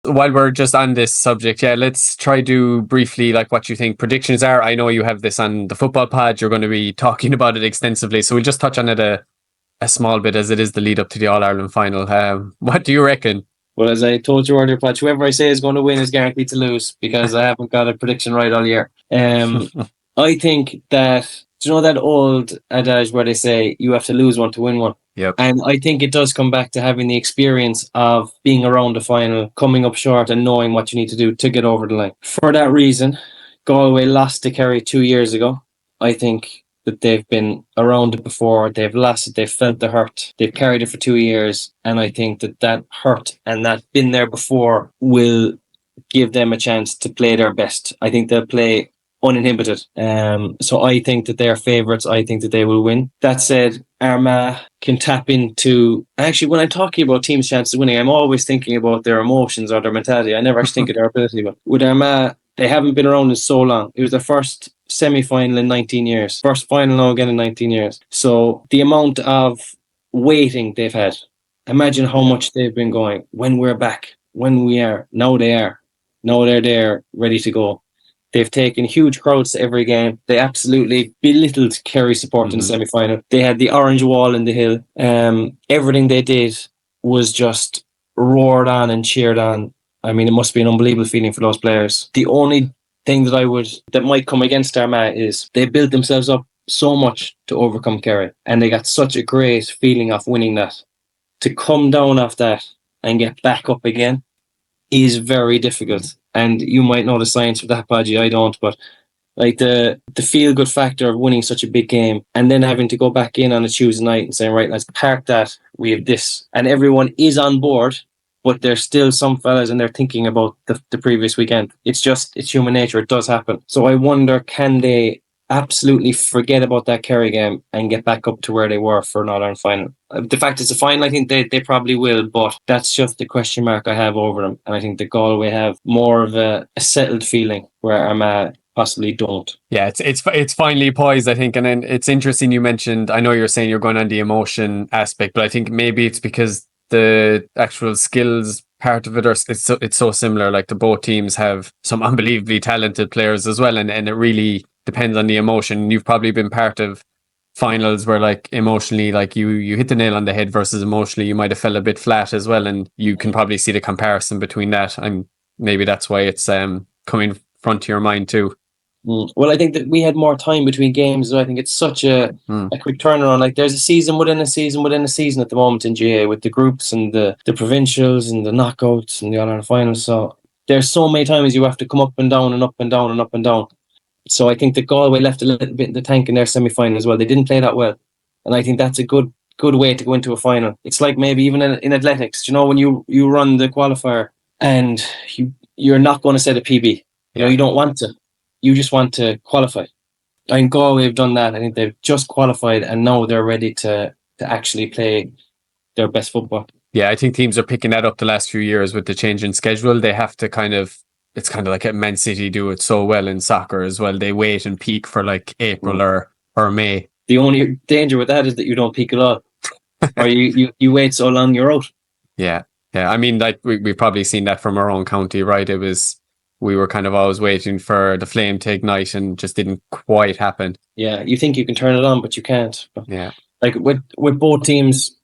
while we're just on this subject, let's try to briefly like what you think predictions are. I know you have this on the football pod. You're going to be talking about it extensively, so we'll just touch on it a small bit as it is the lead up to the All Ireland final. What do you reckon? Well, as I told you earlier, Pat, whoever I say is going to win is guaranteed to lose because I haven't got a prediction right all year. I think that, do you know that old adage where they say you have to lose one to win one? Yep. And I think it does come back to having the experience of being around the final, coming up short and knowing what you need to do to get over the line. For that reason, Galway lost to Kerry 2 years ago. I think that they've been around it before, they've lost it, they've felt the hurt, they've carried it for 2 years, and I think that hurt and that been there before will give them a chance to play their best. I think they'll play uninhibited. So I think that they're favourites. I think that they will win. That said, Armagh can tap into... Actually, when I'm talking about teams' chances of winning, I'm always thinking about their emotions or their mentality. I never actually think of their ability. But with Armagh, they haven't been around in so long. It was their first semi-final in 19 years. First final now again in 19 years. So the amount of waiting they've had, imagine how much they've been going. When we're back, when we are, now they are. Now they're there, ready to go. They've taken huge crowds to every game. They absolutely belittled Kerry support in the semi-final. They had the orange wall in the hill. Everything they did was just roared on and cheered on. I mean, it must be an unbelievable feeling for those players. The only thing that might come against Armagh is they built themselves up so much to overcome Kerry, and they got such a great feeling of winning that. To come down off that and get back up again is very difficult. And you might know the science for that, Podgy. I don't, but like the feel-good factor of winning such a big game and then having to go back in on a Tuesday night and saying, right, let's park that, we have this. And everyone is on board, but there's still some fellas and they're thinking about the previous weekend. It's human nature. It does happen. So I wonder, can they absolutely forget about that Kerry game and get back up to where they were for an All-Ireland final? The fact it's a final, I think they probably will, but that's just the question mark I have over them. And I think the Galway have more of a settled feeling where Armagh possibly don't. Yeah, it's finally poised, I think. And then it's interesting you mentioned, I know you're saying you're going on the emotion aspect, but I think maybe it's because the actual skills part of it it's so similar. Like the both teams have some unbelievably talented players as well, and it really depends on the emotion. You've probably been part of finals where like emotionally like you hit the nail on the head versus emotionally you might have felt a bit flat as well, and you can probably see the comparison between that, and maybe that's why it's coming front to your mind too. Well, I think that we had more time between games. So I think it's such a quick turnaround. Like there's a season within a season within a season at the moment in GA with the groups and the provincials and the knockouts and the All-Ireland finals. So there's so many times you have to come up and down and up and down and up and down. So I think that Galway left a little bit in the tank in their semi-final as well. They didn't play that well. And I think that's a good way to go into a final. It's like maybe even in athletics, you know, when you run the qualifier and you're not going to set a PB. You know, you don't want to. You just want to qualify. I think Galway have done that. I think they've just qualified and now they're ready to actually play their best football. Yeah, I think teams are picking that up the last few years with the change in schedule. They have to it's kind of like Man City do it so well in soccer as well. They wait and peak for like April or May. The only danger with that is that you don't peak at all. Or you wait so long, you're out. Yeah. I mean, like we've probably seen that from our own county, right? We were kind of always waiting for the flame to ignite and just didn't quite happen. Yeah, you think you can turn it on, but you can't. Yeah. Like with both teams,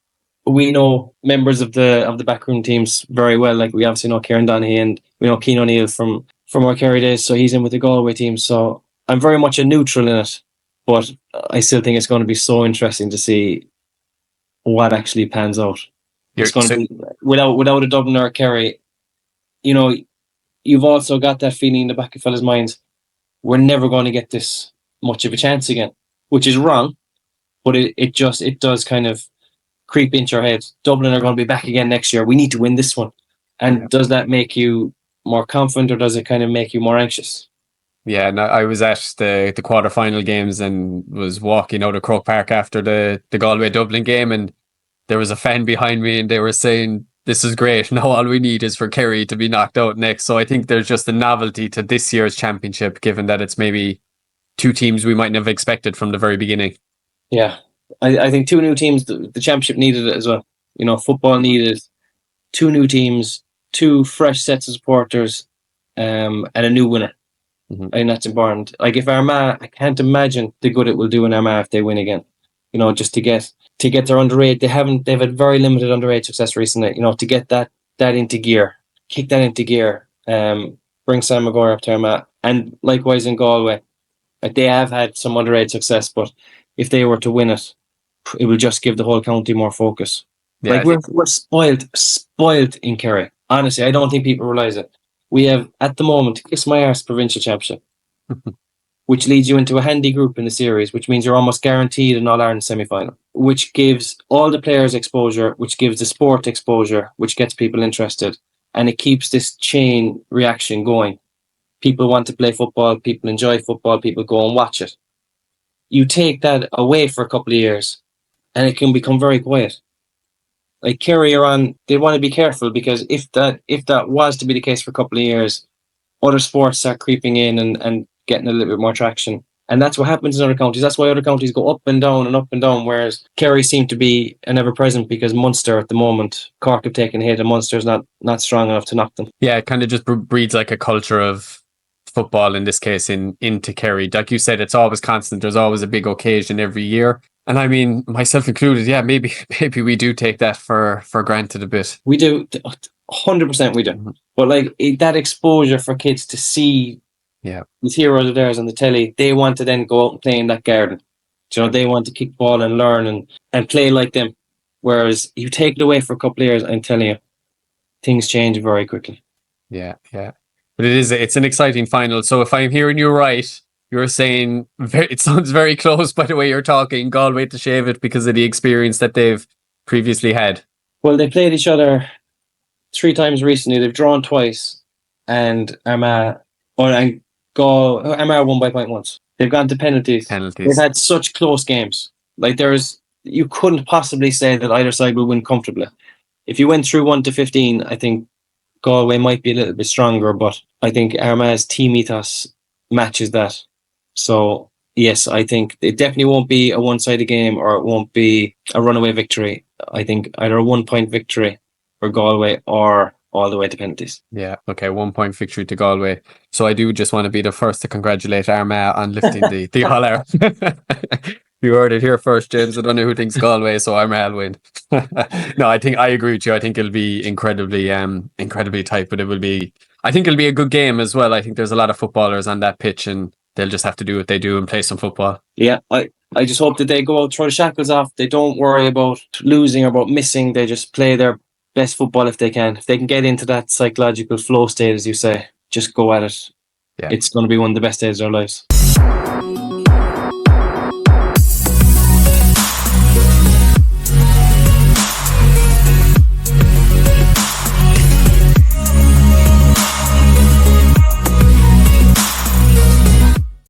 we know members of the backroom teams very well. Like we obviously know Kieran Donoghue and we know Cian O'Neill from our Kerry days, so he's in with the Galway team. So I'm very much a neutral in it, but I still think it's going to be so interesting to see what actually pans out. It's going to be without a Dublin or a Kerry, you know. You've also got that feeling in the back of fellas' minds, we're never going to get this much of a chance again, which is wrong, but it does kind of creep into your head. Dublin are going to be back again next year. We need to win this one. And does that make you more confident or does it kind of make you more anxious? Yeah, no, I was at the quarter-final games and was walking out of Croke Park after the Galway-Dublin game, and there was a fan behind me and they were saying, this is great. Now all we need is for Kerry to be knocked out next. So I think there's just a novelty to this year's championship, given that it's maybe two teams we mightn't have expected from the very beginning. Yeah, I think two new teams, the championship needed it as well. You know, football needed two new teams two fresh sets of supporters, and a new winner. Mhm. I think that's important. Like if Armagh, I can't imagine the good it will do in Armagh if they win again. You know, just to get their underage. They've had very limited underage success recently. You know, to get that into gear, kick that into gear. Bring Sam Maguire up to Armagh, and likewise in Galway, like they have had some underage success, but if they were to win it, it will just give the whole county more focus. Yeah, Like we're spoiled in Kerry. Honestly, I don't think people realise it. We have at the moment Kiss My Arse provincial championship, which leads you into a handy group in the series, which means you're almost guaranteed an All-Ireland semi-final, which gives all the players exposure, which gives the sport exposure, which gets people interested, and it keeps this chain reaction going. People want to play football, people enjoy football, people go and watch it. You take that away for a couple of years, and it can become very quiet. Like Kerry are on, they want to be careful because if that was to be the case for a couple of years, other sports start creeping in and getting a little bit more traction. And that's what happens in other counties. That's why other counties go up and down, whereas Kerry seem to be an ever-present because Munster at the moment, Cork have taken a hit and Munster's not strong enough to knock them. Yeah, it kind of just breeds like a culture of football, in this case, into Kerry. Like you said, it's always constant. There's always a big occasion every year. And I mean, myself included, yeah, maybe we do take that for granted a bit. We do, 100% we do. Mm-hmm. But like that exposure for kids to see these heroes of theirs on the telly, they want to then go out and play in that garden. You know, they want to kick ball and learn and play like them. Whereas you take it away for a couple of years, I'm telling you, things change very quickly. Yeah. But it's an exciting final. So if I'm hearing you right, you're saying it sounds very close by the way you're talking, Galway to shave it because of the experience that they've previously had. Well, they played each other 3 times recently. They've drawn twice, and Armagh won by point once. They've gone to penalties. They've had such close games. Like you couldn't possibly say that either side will win comfortably. If you went through 1 to 15, I think Galway might be a little bit stronger, but I think Armagh's team ethos matches that. So, yes, I think it definitely won't be a one-sided game or it won't be a runaway victory. I think either a 1-point victory for Galway or all the way to penalties. Yeah, okay, 1-point victory to Galway. So I do just want to be the first to congratulate Armagh on lifting the All-Ireland. You heard it here first, James. I don't know who thinks Galway, so Armagh will win. No, I agree with you. I think it'll be incredibly tight, but I think it'll be a good game as well. I think there's a lot of footballers on that pitch and they'll just have to do what they do and play some football. Yeah, I just hope that they go out, throw the shackles off. They don't worry about losing or about missing. They just play their best football if they can. If they can get into that psychological flow state, as you say, just go at it. Yeah. It's going to be one of the best days of their lives.